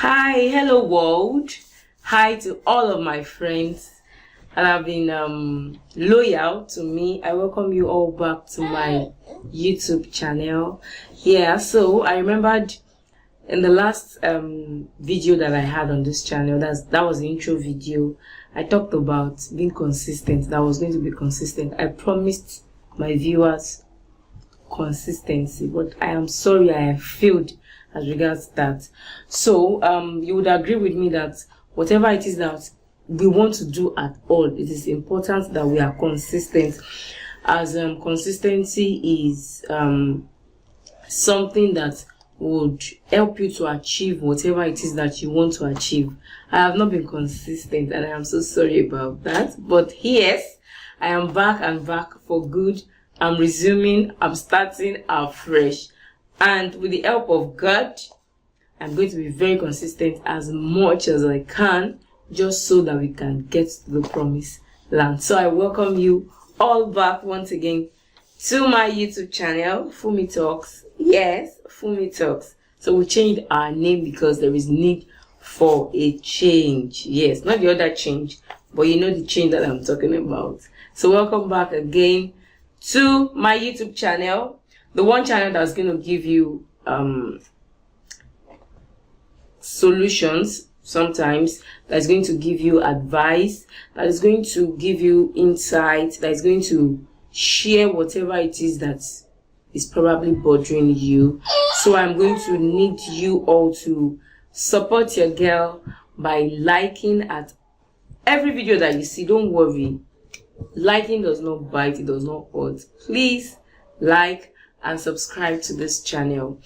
Hi, hello world. Hi to all of my friends that have been loyal to me. I welcome you all back to my YouTube channel. Yeah, so I remembered in the last video that I had on this channel, that was the intro video. I talked about being consistent, that I was going to be consistent. I promised my viewers consistency, but I am sorry I have failed as regards that. So you would agree with me that whatever it is that we want to do at all, it is important that we are consistent, as consistency is something that would help you to achieve whatever it is that you want to achieve. I have not been consistent and I am so sorry about that, but yes, I am back and back for good. I'm resuming, I'm starting afresh, and with the help of God, I'm going to be very consistent as much as I can, just so that we can get to the promised land. So I welcome you all back once again to my YouTube channel, Phunmie Talks. Yes, Phunmie Talks. So we changed our name because there is need for a change. Yes, not the other change, but you know the change that I'm talking about. So welcome back again to my YouTube channel, the one channel that's going to give you solutions sometimes, that's going to give you advice, that is going to give you insight, that is going to share whatever it is that is probably bothering you. So I'm going to need you all to support your girl by liking at every video that you see. Don't worry, liking does not bite, it does not hurt. Please like and subscribe to this channel.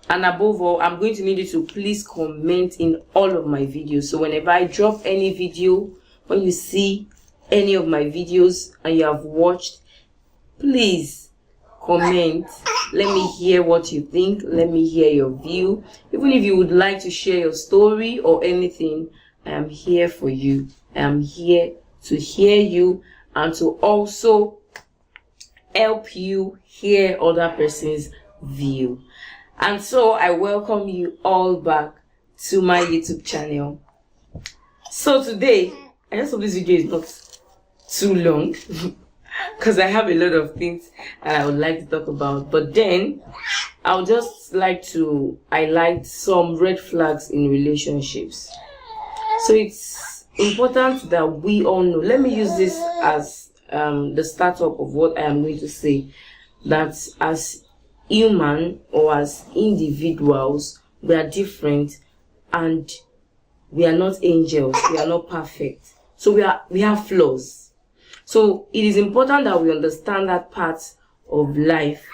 And above all, I'm going to need you to please comment in all of my videos. So whenever I drop any video, when you see any of my videos and you have watched, please comment. Let me hear what you think. Let me hear your view. Even if you would like to share your story or anything, I am here for you. I am here to hear you and to also help you hear other person's view. And so I welcome you all back to my YouTube channel. So today, I just hope this video is not too long because I have a lot of things I would like to talk about. But then I would just like to highlight some red flags in relationships. So it's important that we all know. Let me use this as the startup of what I am going to say. That as human or as individuals, we are different and we are not angels. We are not perfect. So we have flaws. So it is important that we understand that part of life,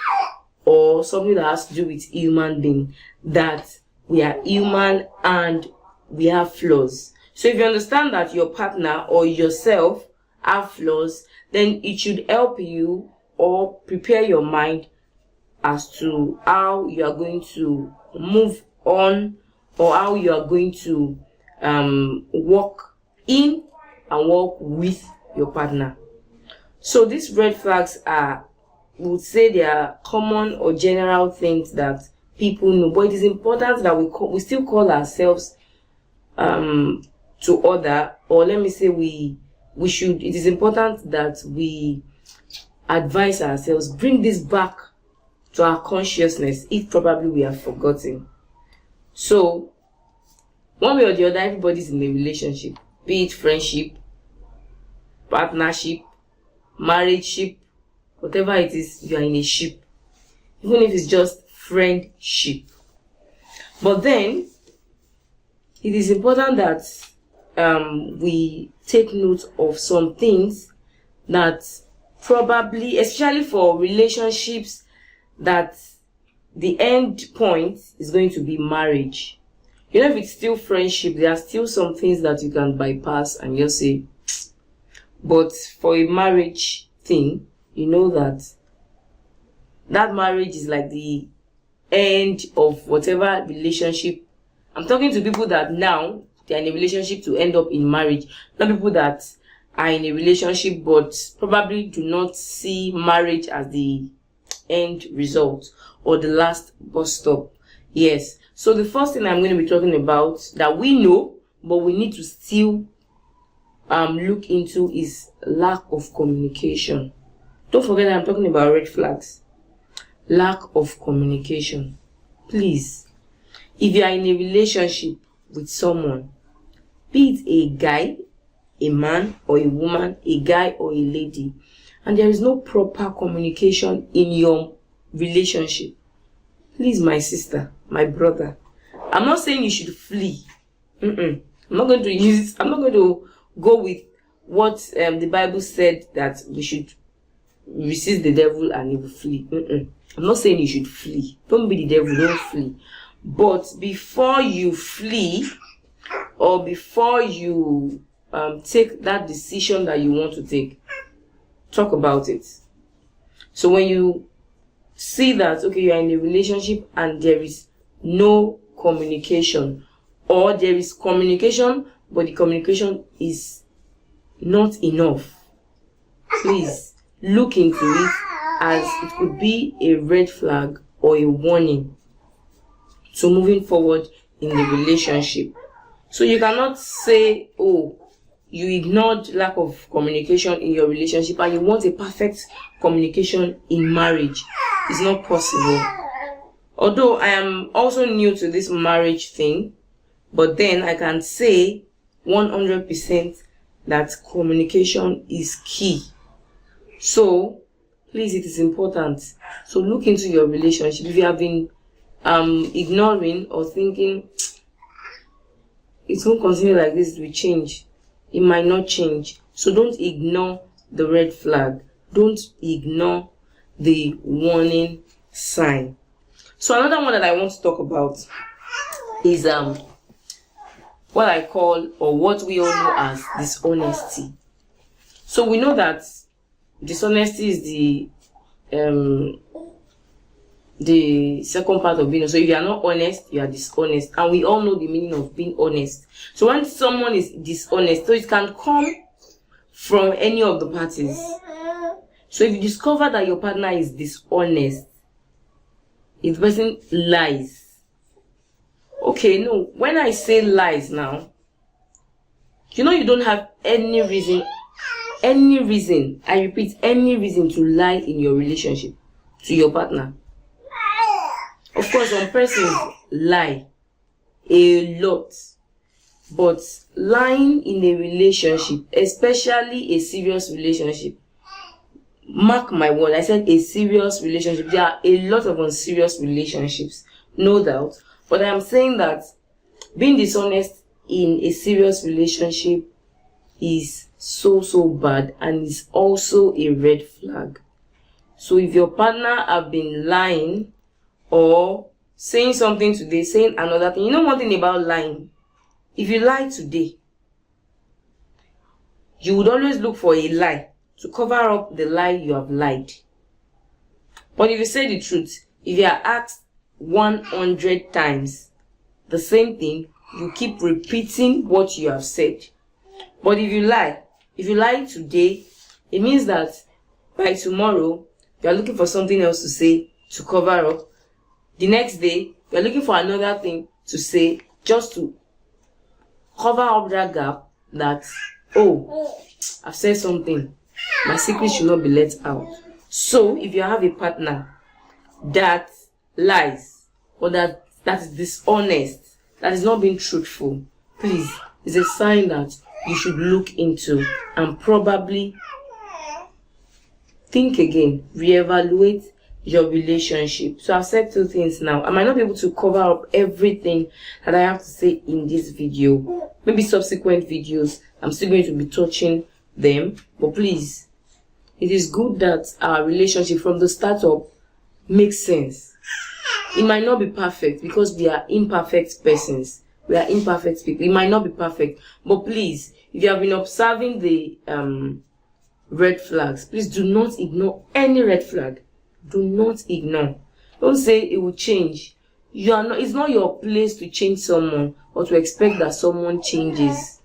or something that has to do with human being, that we are human and we have flaws. So if you understand that your partner or yourself have flaws, then it should help you or prepare your mind as to how you are going to move on, or how you are going to walk in and walk with your partner. So these red flags are, we would say, they are common or general things that people know, but it is important that we still call ourselves to order, or let me say we should. It is important that we advise ourselves, bring this back to our consciousness if probably we have forgotten. So one way or the other, everybody's in a relationship, be it friendship, partnership, marriageship, whatever it is, you are in a ship, even if it's just friendship. But then it is important that we take note of some things that probably, especially for relationships, that the end point is going to be marriage. You know, if it's still friendship, there are still some things that you can bypass and just say. But for a marriage thing, you know that marriage is like the end of whatever relationship. I'm talking to people that now they are in a relationship to end up in marriage, not people that are in a relationship but probably do not see marriage as the end result or the last bus stop. Yes. So the first thing I'm going to be talking about that we know, but we need to still look into is lack of communication. Don't forget that I'm talking about red flags. Lack of communication. Please, if you are in a relationship with someone, be it a guy, a man or a woman, a guy or a lady, and there is no proper communication in your relationship, please, my sister, my brother, I'm not saying you should flee. I'm not going to go with what the Bible said, that we should resist the devil and he will flee. I'm not saying you should flee. Don't be the devil, don't flee. But before you flee, or before you take that decision that you want to take, talk about it. So when you see that, okay, you are in a relationship and there is no communication, or there is communication but the communication is not enough, please look into it, as it could be a red flag or a warning to moving forward in the relationship. So you cannot say, oh, you ignored lack of communication in your relationship and you want a perfect communication in marriage. It's not possible. Although I am also new to this marriage thing, but then I can say 100% that communication is key. So please, it is important. So look into your relationship. If you have been ignoring or thinking it won't continue like this, it will change, it might not change. So don't ignore the red flag. Don't ignore the warning sign. So another one that I want to talk about is what I call, or what we all know as, dishonesty. So we know that dishonesty is the second part of being. So if you are not honest, you are dishonest, and we all know the meaning of being honest. So when someone is dishonest, so it can come from any of the parties. So if you discover that your partner is dishonest, if the person lies, okay, no, when I say lies now, you don't have any reason, I repeat, any reason to lie in your relationship to your partner. Of course, some persons lie a lot, but lying in a relationship, especially a serious relationship, mark my word, I said a serious relationship. There are a lot of unserious relationships, no doubt, but I am saying that being dishonest in a serious relationship is so bad, and is also a red flag. So if your partner have been lying, or saying something today, saying another thing, one thing about lying, if you lie today, you would always look for a lie to cover up the lie you have lied. But if you say the truth, if you are asked 100 times the same thing, you keep repeating what you have said. But if you lie today, it means that by tomorrow you are looking for something else to say to cover up. The next day you are looking for another thing to say, just to cover up that gap, that, oh, I've said something, my secret should not be let out. So if you have a partner that lies, or that is dishonest, that is not being truthful, please, it's a sign that you should look into and probably think again, reevaluate your relationship. So I've said two things now. I might not be able to cover up everything that I have to say in this video. Maybe subsequent videos, I'm still going to be touching them. But please, it is good that our relationship from the start up makes sense. It might not be perfect, because we are imperfect persons. We are imperfect people. It might not be perfect. But please, if you have been observing the red flags, please do not ignore any red flag. Do not ignore. Don't say it will change. It's not your place to change someone, or to expect that someone changes.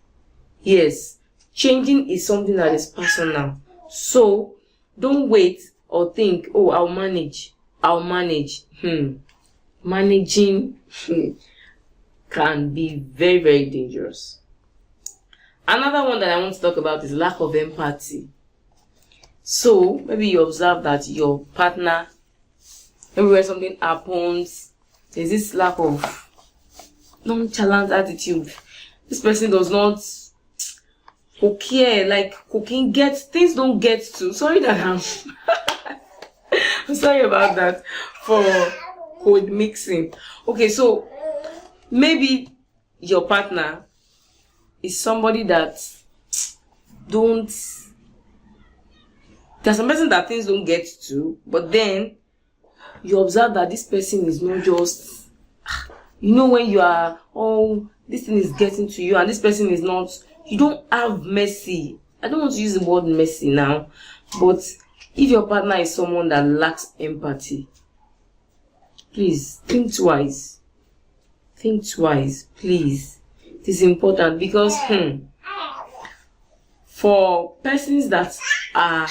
Yes, changing is something that is personal. So don't wait or think, oh, I'll manage. managing can be very, very dangerous. Another one that I want to talk about is lack of empathy. So maybe you observe that your partner, maybe when something happens, there's this lack of nonchalant attitude. This person does not care, like cooking gets things don't get to. Sorry that I'm sorry about that for code mixing. Okay, so maybe your partner is somebody that there's some person that things don't get to, but then you observe that this person is not just, when you are, this thing is getting to you and this person is not, you don't have mercy. I don't want to use the word mercy now, but if your partner is someone that lacks empathy, please think twice. Think twice, please. It is important because for persons that are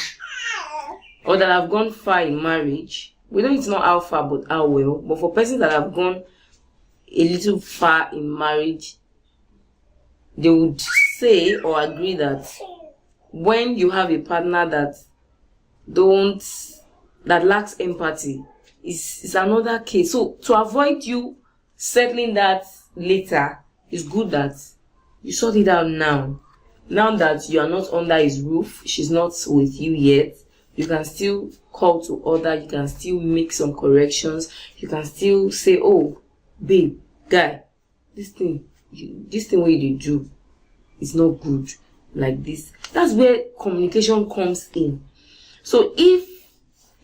or that have gone far in marriage, we know it's not how far but how well, but for persons that have gone a little far in marriage, they would say or agree that when you have a partner that lacks empathy, is another case. So to avoid you settling that later, it's good that you sort it out now. Now that you are not under his roof, she's not with you yet, you can still call to order, you can still make some corrections, you can still say, oh, babe, guy, this thing what you do is not good, like this. That's where communication comes in. So if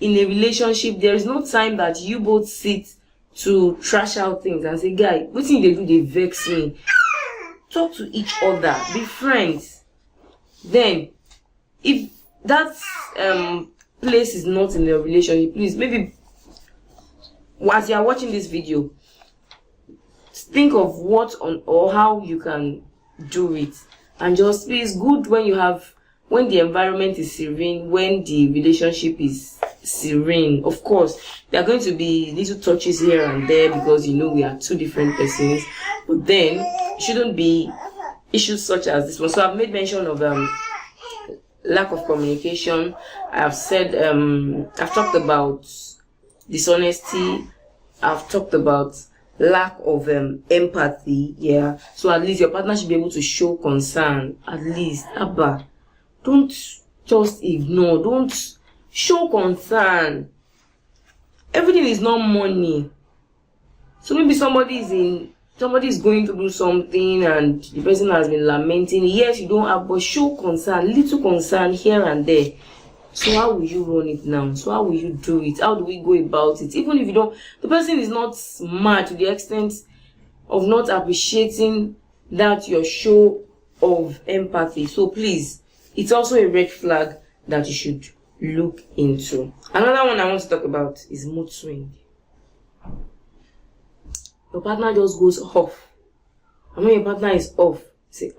in a relationship there is no time that you both sit to trash out things and say, guy, what thing they do, they vex me, talk to each other, be friends. Then if that place is not in the relationship, please, maybe as you are watching this video, think of what or how you can do it. And just it's good when the environment is serene, when the relationship is serene. Of course, there are going to be little touches here and there because we are two different persons, but then it shouldn't be issues such as this one. So I've made mention of lack of communication. I've said I've talked about dishonesty. I've talked about lack of empathy. Yeah, so at least your partner should be able to show concern. At least, Abba, don't just ignore. Don't show concern. Everything is not money. So maybe somebody is going to do something and the person has been lamenting. Yes, you don't have, but show concern, little concern here and there. So how will you run it now? So how will you do it? How do we go about it? Even if the person is not mad to the extent of not appreciating that your show of empathy. So please, it's also a red flag that you should look into. Another one I want to talk about is mood swing. Your partner just goes off. And when your partner is off, say,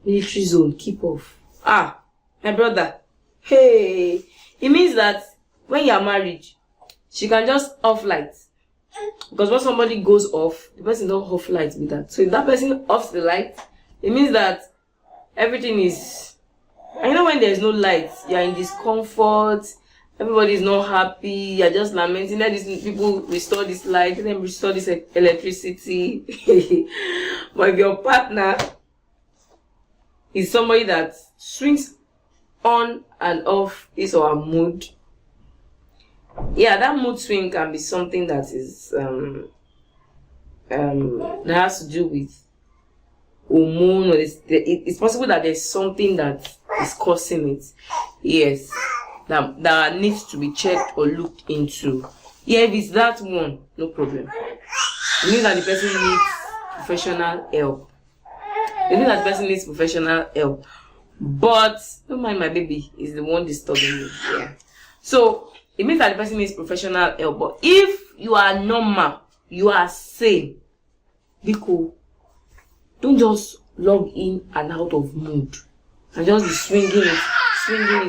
military zone, keep off. My brother, hey, it means that when you are married, she can just off lights. Because when somebody goes off, the person don't off lights with that. So if that person offs the light, it means that everything is, when there's no lights, you're in discomfort, everybody's not happy, you're just lamenting that these people restore this light, then restore this electricity. But if your partner is somebody that swings on and off his or her mood, that mood swing can be something that is that has to do with hormone, or it's possible that there's something that is causing it. Yes, that needs to be checked or looked into. If it's that one, no problem. It means that the person needs professional help. But don't mind my baby, is the one disturbing me. Yeah. So it means that the person needs professional help. But if you are normal, you are sane, be cool. Don't just log in and out of mood and just be swinging it.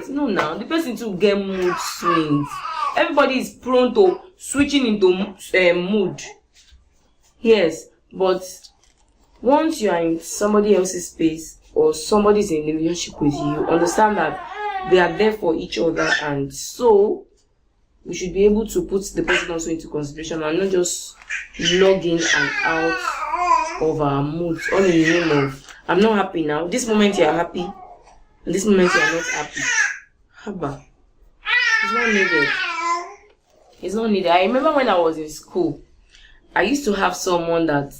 No, now the person to get mood swings. Everybody is prone to switching into mood. Yes, but once you are in somebody else's space or somebody's in a relationship with you, understand that they are there for each other, and so we should be able to put the person also into consideration and not just log in and out of our moods all in the name of I'm not happy now. This moment you are happy, and this moment you are not happy. Haba. It's not needed. It's not needed. I remember when I was in school, I used to have someone that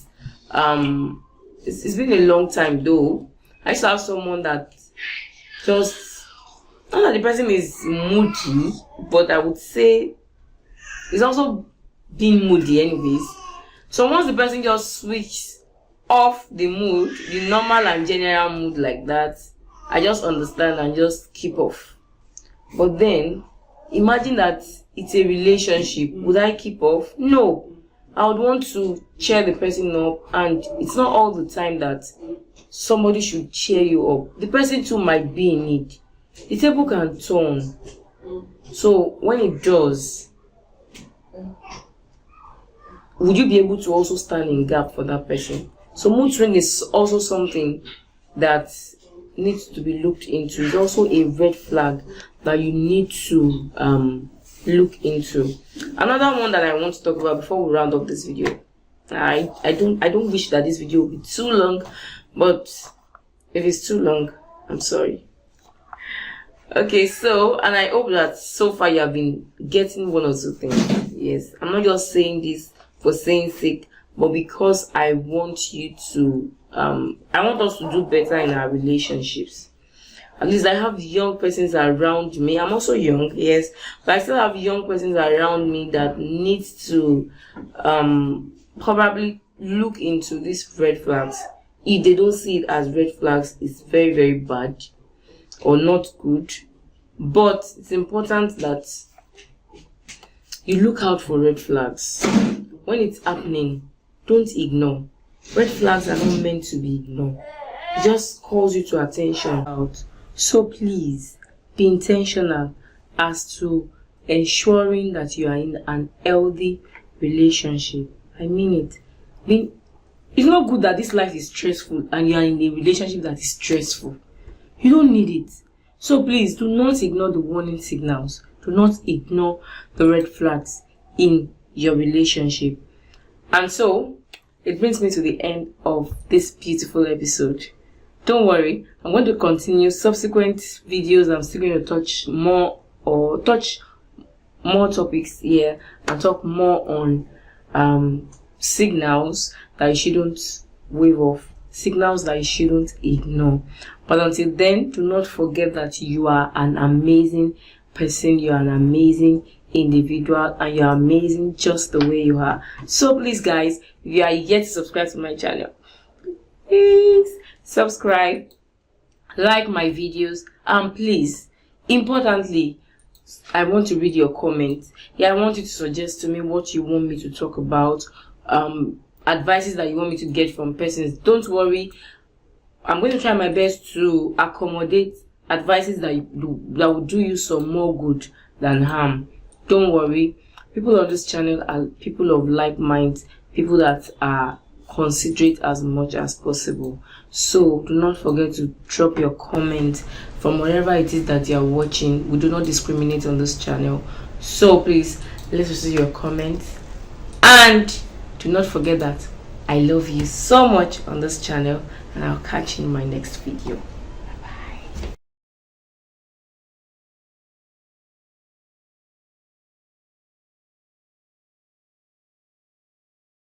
it's been a long time though. I used to have someone that just, not that the person is moody, but I would say it's also being moody anyways. So once the person just switches off the mood, the normal and general mood like that, I just understand and just keep off. But then imagine that it's a relationship. Would I keep off? No. I would want to cheer the person up, and it's not all the time that somebody should cheer you up. The person too might be in need. The table can turn. So when it does, would you be able to also stand in gap for that person? So mood swing is also something that needs to be looked into. It's also a red flag that you need to look into. Another one that I want to talk about before we round up this video. I don't wish that this video will be too long, but if it's too long, I'm sorry. Okay, so, and I hope that so far you have been getting one or two things. Yes, I'm not just saying this for saying sake, but because I want you to I want us to do better in our relationships. At least I have young persons around me. I'm also young, yes, but I still have young persons around me that need to probably look into these red flags. If they don't see it as red flags, it's very, very bad or not good. But it's important that you look out for red flags. When it's happening, don't ignore. Red flags are not meant to be ignored. It just calls you to attention out. So please be intentional as to ensuring that you are in an healthy relationship. I mean it. It's not good that this life is stressful and you are in a relationship that is stressful. You don't need it. So please do not ignore the warning signals. Do not ignore the red flags in your relationship. And so it brings me to the end of this beautiful episode. Don't worry, I'm going to continue subsequent videos. I'm still going to touch more topics here and talk more on signals that you shouldn't wave off, signals that you shouldn't ignore. But until then, do not forget that you are an amazing person, you are an amazing individual, and you are amazing just the way you are. So please guys, if you are yet to subscribe to my channel, please subscribe, like my videos, and please, importantly, I want to read your comments. I want you to suggest to me what you want me to talk about, advices that you want me to get from persons. Don't worry, I'm going to try my best to accommodate advices that will do you some more good than harm. Don't worry, people on this channel are people of like minds, people that are considerate as much as possible. So do not forget to drop your comment from wherever it is that you are watching. We do not discriminate on this channel. So please, let's see your comments, and do not forget that I love you so much on this channel, and I'll catch you in my next video.